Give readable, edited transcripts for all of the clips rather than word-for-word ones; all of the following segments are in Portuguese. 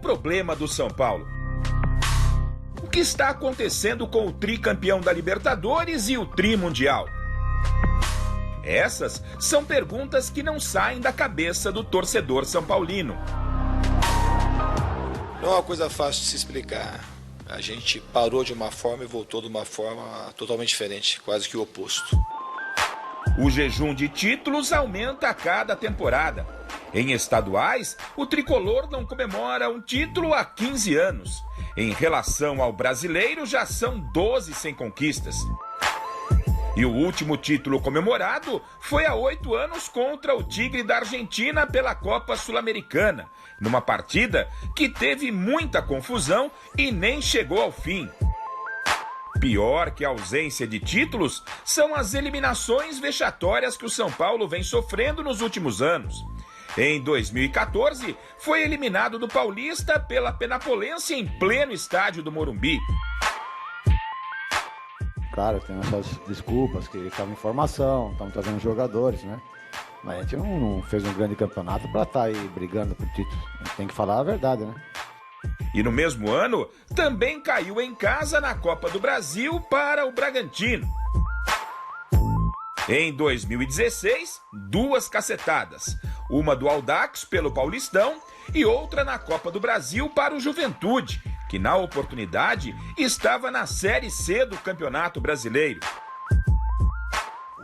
problema do São Paulo? O que está acontecendo com o tricampeão da Libertadores e o trimundial? Essas são perguntas que não saem da cabeça do torcedor são paulino. Não é uma coisa fácil de se explicar. A gente parou de uma forma e voltou de uma forma totalmente diferente, quase que o oposto. O jejum de títulos aumenta a cada temporada. Em estaduais, o tricolor não comemora um título há 15 anos. Em relação ao brasileiro, já são 12 sem conquistas. E o último título comemorado foi há 8 anos contra o Tigre da Argentina pela Copa Sul-Americana, numa partida que teve muita confusão e nem chegou ao fim. Pior que a ausência de títulos são as eliminações vexatórias que o São Paulo vem sofrendo nos últimos anos. Em 2014, foi eliminado do Paulista pela Penapolense em pleno estádio do Morumbi. Claro, tem essas desculpas que estavam em formação, estavam trazendo jogadores, né? Mas a gente não fez um grande campeonato para estar aí brigando por título. A gente tem que falar a verdade, né? E no mesmo ano, também caiu em casa na Copa do Brasil para o Bragantino. Em 2016, 2 cacetadas. Uma do Audax pelo Paulistão e outra na Copa do Brasil para o Juventude, que na oportunidade estava na Série C do Campeonato Brasileiro.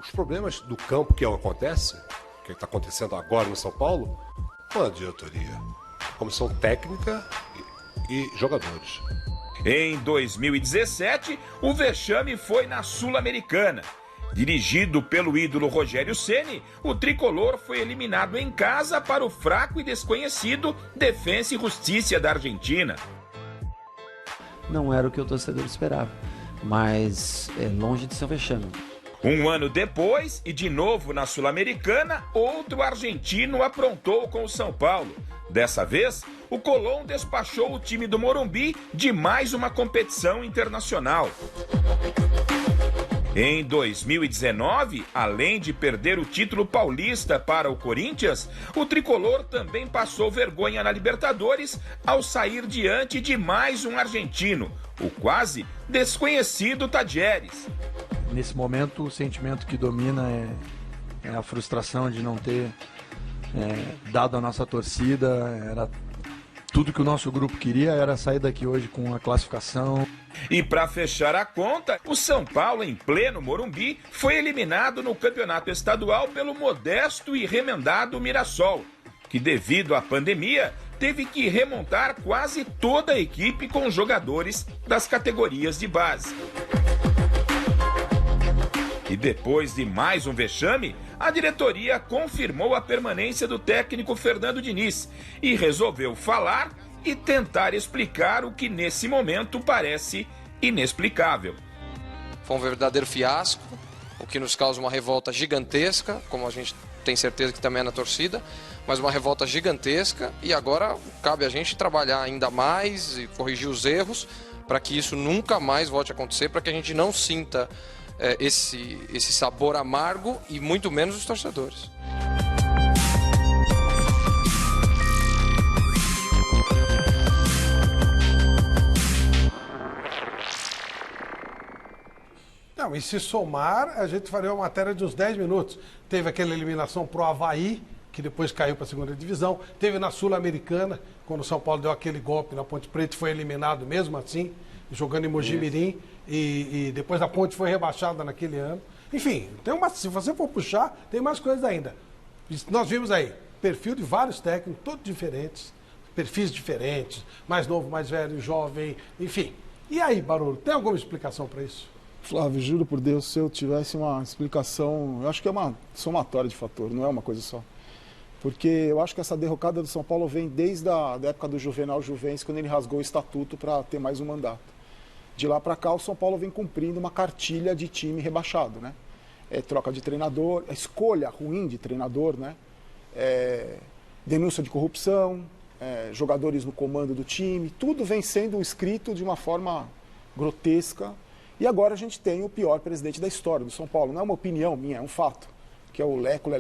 Os problemas do campo que acontece, que está acontecendo agora no São Paulo, com a diretoria, comissão técnica e jogadores. Em 2017, o vexame foi na Sul-Americana. Dirigido pelo ídolo Rogério Ceni, o tricolor foi eliminado em casa para o fraco e desconhecido Defensa e Justiça da Argentina. Não era o que o torcedor esperava, mas é longe de ser um vexame. Um ano depois, e de novo na Sul-Americana, outro argentino aprontou com o São Paulo. Dessa vez, o Colón despachou o time do Morumbi de mais uma competição internacional. Em 2019, além de perder o título paulista para o Corinthians, o tricolor também passou vergonha na Libertadores ao sair diante de mais um argentino, o quase desconhecido Tadieres. Nesse momento, o sentimento que domina é a frustração de não ter dado a nossa torcida. Era tudo que o nosso grupo queria, era sair daqui hoje com a classificação. E para fechar a conta, o São Paulo, em pleno Morumbi, foi eliminado no campeonato estadual pelo modesto e remendado Mirassol, que devido à pandemia teve que remontar quase toda a equipe com jogadores das categorias de base. E depois de mais um vexame, a diretoria confirmou a permanência do técnico Fernando Diniz e resolveu falar e tentar explicar o que nesse momento parece inexplicável. Foi um verdadeiro fiasco, o que nos causa uma revolta gigantesca, como a gente tem certeza que também é na torcida, mas uma revolta gigantesca, e agora cabe a gente trabalhar ainda mais e corrigir os erros para que isso nunca mais volte a acontecer, para que a gente não sinta esse sabor amargo e muito menos os torcedores. Não, e se somar, a gente faria uma matéria de uns 10 minutos. Teve aquela eliminação pro Avaí, que depois caiu para a segunda divisão. Teve na Sul-Americana, quando o São Paulo deu aquele golpe na Ponte Preta e foi eliminado mesmo assim, jogando em Mogi-mirim. E depois a Ponte foi rebaixada naquele ano. Enfim, se você for puxar, tem mais coisas ainda. Nós vimos aí perfil de vários técnicos, todos diferentes, perfis diferentes, mais novo, mais velho, jovem, enfim. E aí, Barolo, tem alguma explicação para isso? Flávio, juro por Deus, se eu tivesse uma explicação, eu acho que é uma somatória de fator, não é uma coisa só. Porque eu acho que essa derrocada do São Paulo vem desde a época do Juvenal Juvencio, quando ele rasgou o estatuto para ter mais um mandato. De lá para cá, o São Paulo vem cumprindo uma cartilha de time rebaixado, né? Troca de treinador, escolha ruim de treinador, né? Denúncia de corrupção, jogadores no comando do time, tudo vem sendo escrito de uma forma grotesca. E agora a gente tem o pior presidente da história do São Paulo. Não é uma opinião minha, é um fato. Que é o Leco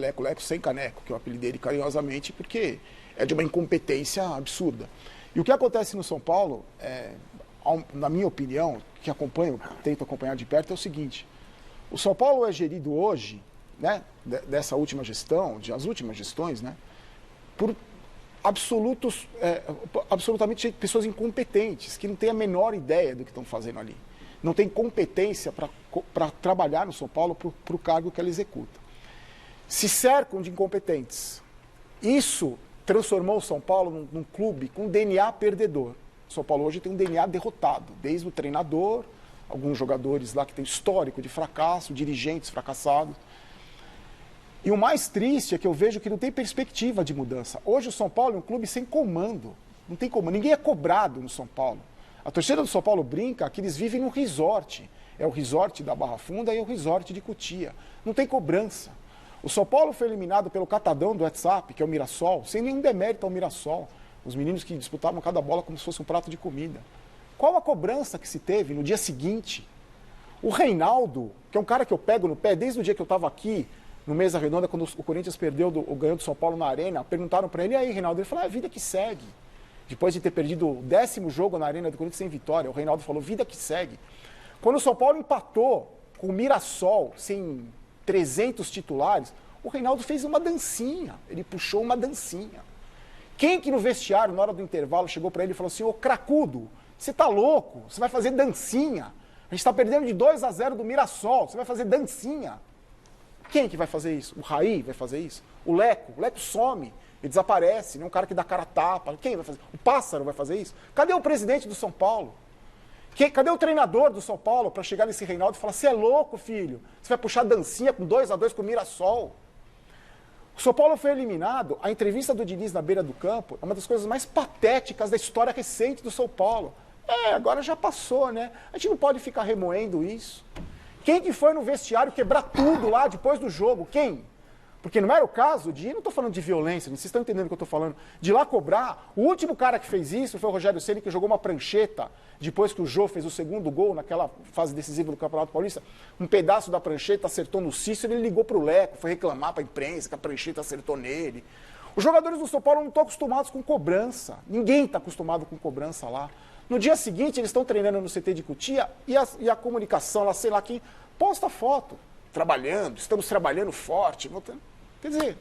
sem caneco, que eu apelidei ele carinhosamente, porque é de uma incompetência absurda. E o que acontece no São Paulo, na minha opinião, que tento acompanhar de perto, é o seguinte: o São Paulo é gerido hoje, né, dessa última gestão, as últimas gestões, né, por absolutamente pessoas incompetentes, que não têm a menor ideia do que estão fazendo ali. Não tem competência para trabalhar no São Paulo para o cargo que ela executa. Se cercam de incompetentes. Isso transformou o São Paulo num clube com DNA perdedor. O São Paulo hoje tem um DNA derrotado, desde o treinador, alguns jogadores lá que têm histórico de fracasso, dirigentes fracassados. E o mais triste é que eu vejo que não tem perspectiva de mudança. Hoje o São Paulo é um clube sem comando. Não tem comando. Ninguém é cobrado no São Paulo. A torcida do São Paulo brinca que eles vivem num resort. É o resort da Barra Funda e o resort de Cotia. Não tem cobrança. O São Paulo foi eliminado pelo catadão do WhatsApp, que é o Mirassol, sem nenhum demérito ao Mirassol. Os meninos que disputavam cada bola como se fosse um prato de comida. Qual a cobrança que se teve no dia seguinte? O Reinaldo, que é um cara que eu pego no pé desde o dia que eu estava aqui, no Mesa Redonda, quando o Corinthians ganhou do São Paulo na Arena, perguntaram para ele: e aí, Reinaldo? Ele falou: é a vida que segue. Depois de ter perdido o 10º jogo na Arena do Corinthians sem vitória, o Reinaldo falou: vida que segue. Quando o São Paulo empatou com o Mirassol, sem 300 titulares, o Reinaldo fez uma dancinha. Ele puxou uma dancinha. Quem que no vestiário, na hora do intervalo, chegou para ele e falou assim: ô cracudo, você tá louco? Você vai fazer dancinha. A gente está perdendo de 2-0 do Mirassol, você vai fazer dancinha. Quem que vai fazer isso? O Raí vai fazer isso? O Leco some, ele desaparece, não é um cara que dá cara a tapa. Quem vai fazer? O Pássaro vai fazer isso? Cadê o presidente do São Paulo? Cadê o treinador do São Paulo para chegar nesse Reinaldo e falar: você é louco, filho? Você vai puxar dancinha com 2-2 com o Mirassol? O São Paulo foi eliminado. A entrevista do Diniz na beira do campo é uma das coisas mais patéticas da história recente do São Paulo. Agora já passou, né? A gente não pode ficar remoendo isso. Quem que foi no vestiário quebrar tudo lá depois do jogo? Quem? Porque não era o caso de... Não estou falando de violência, vocês estão entendendo o que eu estou falando. De lá cobrar. O último cara que fez isso foi o Rogério Ceni, que jogou uma prancheta depois que o Jô fez o segundo gol naquela fase decisiva do Campeonato Paulista. Um pedaço da prancheta acertou no Cícero, ele ligou para o Leco, foi reclamar para a imprensa que a prancheta acertou nele. Os jogadores do São Paulo não estão acostumados com cobrança. Ninguém está acostumado com cobrança lá. No dia seguinte, eles estão treinando no CT de Cotia e a comunicação, lá, sei lá quem, posta foto. Trabalhando, estamos trabalhando forte. Quer dizer,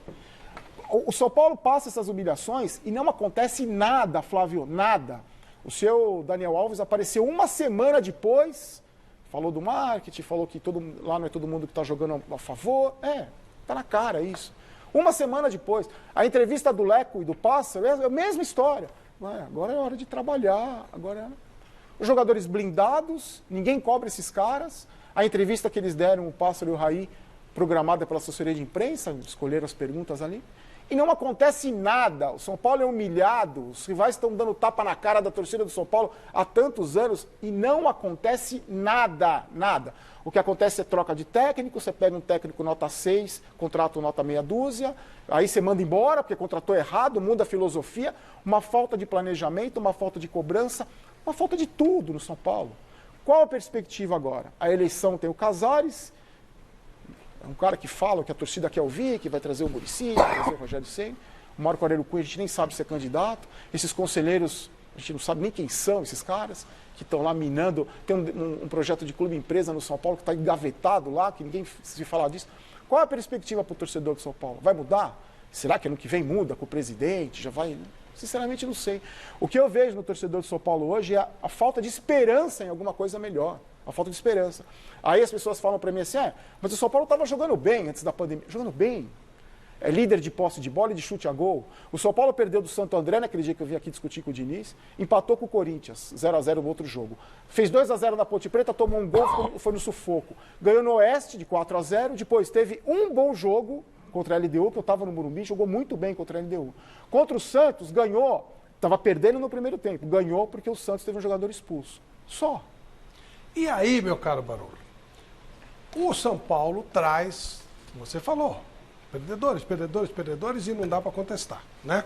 o São Paulo passa essas humilhações e não acontece nada, Flávio, nada. O seu Daniel Alves apareceu uma semana depois, falou do marketing, falou que lá não é todo mundo que está jogando a favor. Tá na cara isso. Uma semana depois, a entrevista do Leco e do Pássaro é a mesma história. Agora é hora de trabalhar, Os jogadores blindados, ninguém cobra esses caras. A entrevista que eles deram, o Pássaro e o Raí, programada pela assessoria de imprensa, escolheram as perguntas ali. E não acontece nada. O São Paulo é humilhado, os rivais estão dando tapa na cara da torcida do São Paulo há tantos anos e não acontece nada. O que acontece é troca de técnico, você pega um técnico nota 6, contrata um nota meia dúzia, aí você manda embora porque contratou errado, muda a filosofia, uma falta de planejamento, uma falta de cobrança, uma falta de tudo no São Paulo. Qual a perspectiva agora? A eleição tem o Casares, é um cara que fala o que a torcida quer ouvir, que vai trazer o Muricy, vai trazer o Rogério Ceni, o Marco Aurélio Cunha, a gente nem sabe se é candidato, esses conselheiros, a gente não sabe nem quem são esses caras, que estão lá minando, tem um projeto de clube-empresa no São Paulo que está engavetado lá, que ninguém se fala disso. Qual é a perspectiva para o torcedor do São Paulo? Vai mudar? Será que ano que vem muda com o presidente? Já vai... Sinceramente, não sei. O que eu vejo no torcedor do São Paulo hoje é a falta de esperança em alguma coisa melhor. A falta de esperança. Aí as pessoas falam para mim assim, mas o São Paulo estava jogando bem antes da pandemia. Jogando bem. É líder de posse de bola e de chute a gol. O São Paulo perdeu do Santo André naquele dia que eu vim aqui discutir com o Diniz. Empatou com o Corinthians, 0-0 no outro jogo. Fez 2-0 na Ponte Preta, tomou um gol, foi no sufoco. Ganhou no Oeste de 4-0. Depois teve um bom jogo contra a LDU, que eu estava no Morumbi, jogou muito bem contra a LDU. Contra o Santos, ganhou, estava perdendo no primeiro tempo. Ganhou porque o Santos teve um jogador expulso. Só. E aí, meu caro Barolo, o São Paulo traz, você falou, perdedores, e não dá para contestar, né?